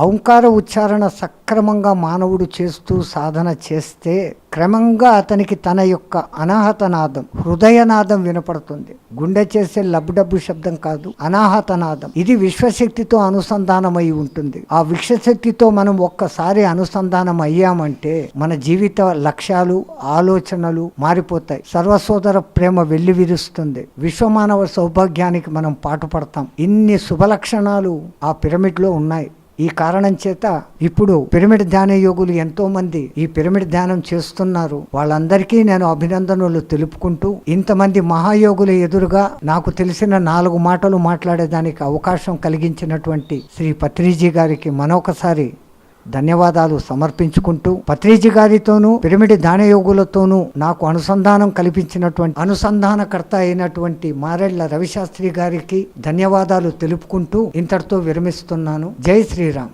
ఓంకార ఉచ్చారణ సక్రమంగా మానవుడు చేస్తూ సాధన చేస్తే క్రమంగా అతనికి తన యొక్క అనాహతనాదం, హృదయనాదం వినపడుతుంది. గుండె చేసే లబ్డబ్బు శబ్దం కాదు, అనాహతనాదం. ఇది విశ్వశక్తితో అనుసంధానమై ఉంటుంది. ఆ విశ్వశక్తితో మనం ఒక్కసారి అనుసంధానం అయ్యామంటే మన జీవిత లక్ష్యాలు, ఆలోచనలు మారిపోతాయి. సర్వసోదర ప్రేమ వెల్లివిరుస్తుంది. విశ్వమానవ సౌభాగ్యానికి మనం పాటుపడతాం. ఇన్ని శుభలక్షణాలు ఆ పిరమిడ్ లో ఉన్నాయి. ఈ కారణం చేత ఇప్పుడు పిరమిడ్ ధ్యాన యోగులు ఎంతో మంది ఈ పిరమిడ్ ధ్యానం చేస్తున్నారు. వాళ్ళందరికీ నేను అభినందనలు తెలుపుకుంటూ, ఇంతమంది మహాయోగుల ఎదురుగా నాకు తెలిసిన 4 మాటలు మాట్లాడేదానికి అవకాశం కలిగించినటువంటి శ్రీ పత్రిజీ గారికి మరొకసారి ధన్యవాదాలు సమర్పించుకుంటూ, పత్రిజీ గారితోనూ పిరమిడ్ ధ్యాన యోగులతోనూ నాకు అనుసంధానం కల్పించినటువంటి అనుసంధానకర్త అయినటువంటి మారెళ్ల రవిశాస్త్రి గారికి ధన్యవాదాలు తెలుపుకుంటూ ఇంతటితో విరమిస్తున్నాను. జై శ్రీరామ్.